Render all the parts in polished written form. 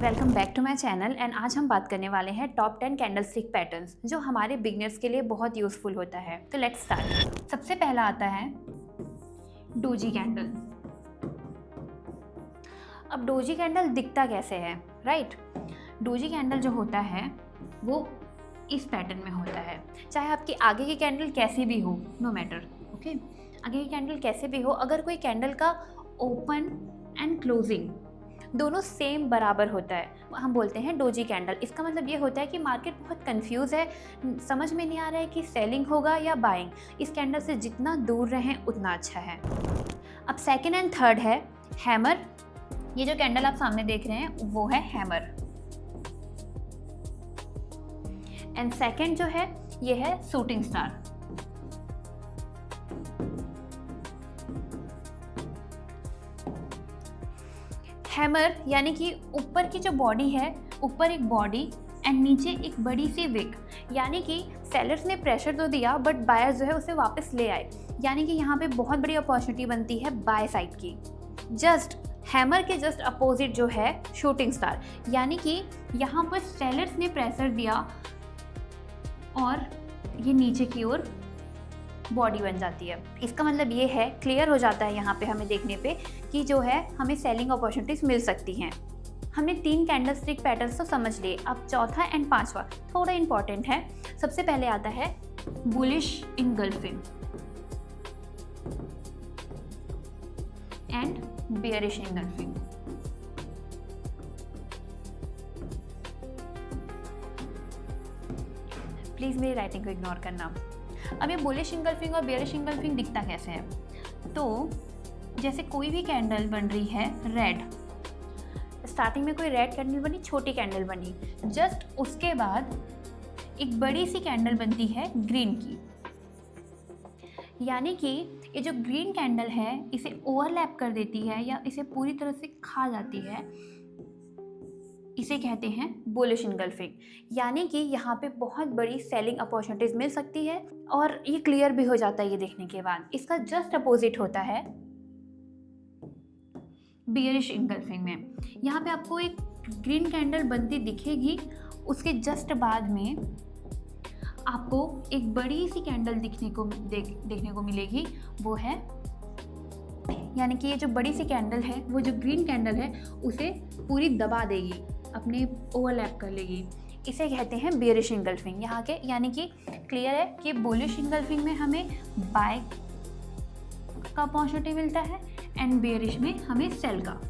Welcome back to my channel and आज हम बात करने वाले हैं टॉप 10 कैंडल स्टिक पैटर्न्स जो हमारे बिगनर्स के लिए बहुत यूज़फुल होता है। तो लेट्स स्टार्ट। सबसे पहला आता है डोजी कैंडल। अब डोजी कैंडल दिखता कैसे है, राइट? डोजी कैंडल जो होता है वो इस पैटर्न में होता है। चाहे आपकी आगे की कैंडल कैसी भी हो, नो मैटर, ओके? आगे की कैंडल कैसे भी हो, अगर कोई कैंडल का ओपन एंड क्लोजिंग दोनों सेम बराबर होता है, हम बोलते हैं डोजी कैंडल। इसका मतलब ये होता है कि मार्केट बहुत कंफ्यूज है, समझ में नहीं आ रहा है कि सेलिंग होगा या बाइंग। इस कैंडल से जितना दूर रहें उतना अच्छा है। अब सेकंड एंड थर्ड है हैमर। ये जो कैंडल आप सामने देख रहे हैं वो है हैमर। एंड सेकंड जो है ये है शूटिंग स्टार। हैमर यानी कि ऊपर की जो बॉडी है, ऊपर एक बॉडी एंड नीचे एक बड़ी सी विक, यानी कि सेलर्स ने प्रेशर तो दिया बट बायर जो है उसे वापस ले आए, यानी कि यहाँ पे बहुत बड़ी अपॉर्चुनिटी बनती है बाय साइड की। जस्ट हैमर के जस्ट अपोजिट जो है शूटिंग स्टार, यानी कि यहाँ पर सेलर्स ने प्रेशर दिया और ये नीचे की ओर बॉडी बन जाती है। इसका मतलब ये है, क्लियर हो जाता है यहाँ पे हमें देखने पे कि जो है हमें सेलिंग अपॉर्चुनिटीज मिल सकती हैं। हमने 3 कैंडल स्टिक पैटर्न्स तो समझ लिए, अब चौथा एंड पांचवा थोड़ा इंपॉर्टेंट है। सबसे पहले आता है bullish engulfing and bearish engulfing. Please मेरी राइटिंग को इग्नोर करना। अब ये बुलिश इंगल्फिंग और बेयरिश इंगल्फिंग दिखता कैसे है? तो जैसे कोई भी कैंडल बन रही है रेड, स्टार्टिंग में कोई रेड कैंडल बनी, छोटी कैंडल बनी, जस्ट उसके बाद एक बड़ी सी कैंडल बनती है ग्रीन की, यानी कि ये जो ग्रीन कैंडल है इसे ओवरलैप कर देती है या इसे पूरी तरह से खा जाती है, इसे कहते हैं बुलिश इंगल्फिंग। यानी कि यहाँ पे बहुत बड़ी सेलिंग अपॉर्चुनिटीज मिल सकती है और ये क्लियर भी हो जाता है ये देखने के बाद। इसका जस्ट अपोजिट होता है बियरिश इंगल्फिंग में। यहाँ पे आपको एक ग्रीन कैंडल बनती दिखेगी, उसके जस्ट बाद में आपको एक बड़ी सी कैंडल देखने को मिलेगी, वो है, यानी कि ये जो बड़ी सी कैंडल है वो जो ग्रीन कैंडल है उसे पूरी दबा देगी, अपने ओवरलैप कर लेगी। इसे कहते हैं बेयरिश इंगल्फिंग। यहाँ के यानी कि क्लियर है कि बुलिश इंगल्फिंग में हमें बाय का अपॉर्चुनिटी मिलता है एंड बेयरिश में हमें सेल का।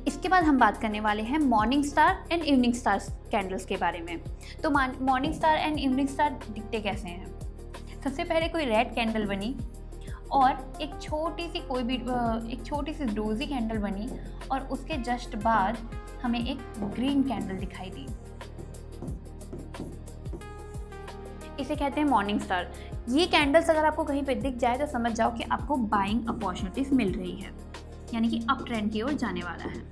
इसके बाद हम बात करने वाले हैं morning star and evening star candles के बारे में। तो morning star and evening star दिखते कैसे हैं? सबसे पहले कोई रेड कैंडल बनी और एक छोटी सी डोजी कैंडल बनी और उसके जस्ट बाद हमें एक ग्रीन कैंडल दिखाई दी, इसे कहते हैं मॉर्निंग स्टार। ये कैंडल्स अगर आपको कहीं पे दिख जाए तो समझ जाओ कि आपको बाइंग अपॉर्चुनिटीज मिल रही है, यानी कि अप ट्रेंड की ओर जाने वाला है।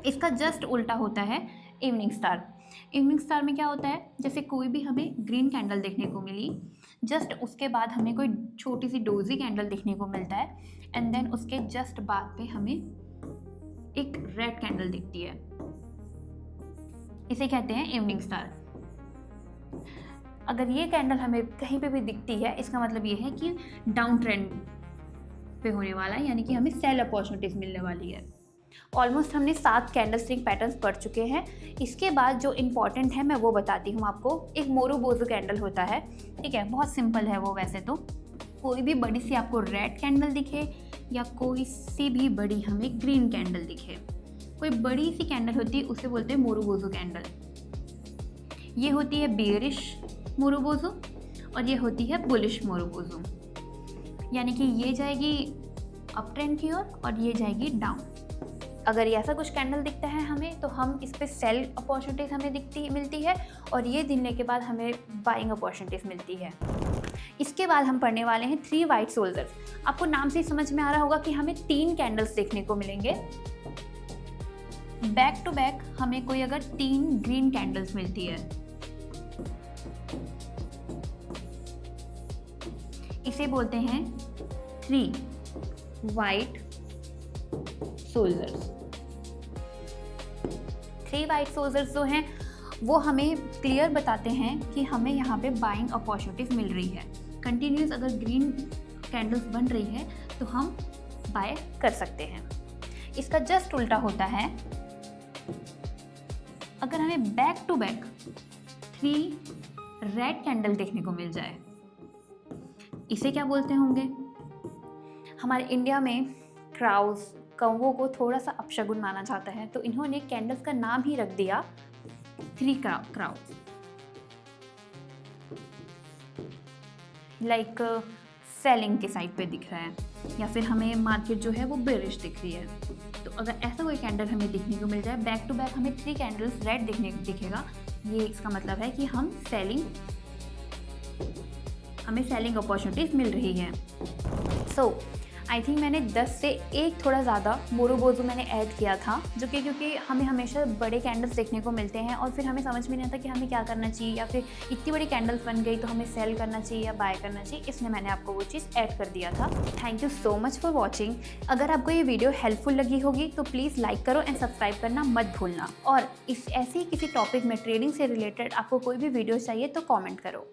इसका जस्ट उल्टा होता है इवनिंग स्टार। इवनिंग स्टार में क्या होता है, जैसे कोई भी हमें ग्रीन कैंडल देखने को मिली, जस्ट उसके बाद हमें कोई छोटी सी डोजी कैंडल देखने को मिलता है एंड देन उसके जस्ट बाद पे हमें एक रेड कैंडल दिखती है, इसे कहते हैं इवनिंग स्टार। अगर ये कैंडल हमें कहीं पे भी दिखती है, इसका मतलब ये है कि डाउन ट्रेंड पे होने वाला है, यानी कि हमें सेल अपॉर्चुनिटीज मिलने वाली है। ऑलमोस्ट हमने 7 कैंडल स्टिक पैटर्न्स पढ़ चुके हैं। इसके बाद जो इम्पॉर्टेंट है मैं वो बताती हूँ आपको। एक मोरुबोजू कैंडल होता है, ठीक है, बहुत सिंपल है वो। वैसे तो कोई भी बड़ी सी आपको रेड कैंडल दिखे या कोई सी भी बड़ी हमें ग्रीन कैंडल दिखे, कोई बड़ी सी कैंडल होती है उसे बोलते हैं मोरुबोजू कैंडल। ये होती है बेयरिश मोरुबोजू और ये होती है बुलिश मोरुबोजू, यानी कि ये जाएगी अप ट्रेंड की ओर और ये जाएगी डाउन। अगर ऐसा कुछ कैंडल दिखता है हमें तो हम इस पे सेल अपॉर्चुनिटीज़ हमें मिलती है और ये दिखने के बाद हमें बाइंग अपॉर्चुनिटीज़ मिलती है। इसके बाद हम पढ़ने वाले हैं 3 वाइट सोल्जर्स। आपको नाम से ही समझ में आ रहा होगा कि हमें 3 कैंडल्स देखने को मिलेंगे बैक टू बैक। हमें कोई अगर 3 ग्रीन कैंडल्स मिलती है, इसे बोलते हैं 3 वाइट सोल्जर्स। 3 वाइट सोल्जर्स जो हैं वो हमें क्लियर बताते हैं कि हमें यहाँ पे बाइंग अपॉर्चुनिटीज मिल रही है। कंटिन्यूस अगर ग्रीन कैंडल्स बन रही है तो हम बाय कर सकते हैं। इसका जस्ट उल्टा होता है, अगर हमें back to back 3 red candle देखने को मिल जाए, इसे क्या बोलते होंगे? हमारे इंडिया में क्राउज, कौवों को थोड़ा सा अपशगुन माना जाता है, तो इन्होंने कैंडल्स का नाम ही रख दिया 3 क्राउज। लाइक सेलिंग के साइड पे दिख रहा है, या फिर हमें मार्केट जो है वो बेरिश दिख रही है। तो अगर ऐसा कोई कैंडल हमें देखने को मिल जाए, बैक टू बैक हमें 3 कैंडल्स रेड दिखेगा, ये इसका मतलब है कि हमें सेलिंग अपॉर्चुनिटीज मिल रही है। सो आई थिंक मैंने 10 से 1 थोड़ा ज़्यादा मोरोबोजू मैंने ऐड किया था, जो कि क्योंकि हमें हमेशा बड़े कैंडल्स देखने को मिलते हैं और फिर हमें समझ में नहीं आता कि हमें क्या करना चाहिए, या फिर इतनी बड़ी कैंडल्स बन गई तो हमें सेल करना चाहिए या बाय करना चाहिए, इसलिए मैंने आपको वो चीज़ ऐड कर दिया था। Thank you so much for watching. अगर आपको ये वीडियो हेल्पफुल लगी होगी तो प्लीज़ लाइक करो एंड सब्सक्राइब करना मत भूलना। और इस ऐसे ही किसी टॉपिक में ट्रेडिंग से रिलेटेड आपको कोई भी वीडियो चाहिए तो कॉमेंट करो।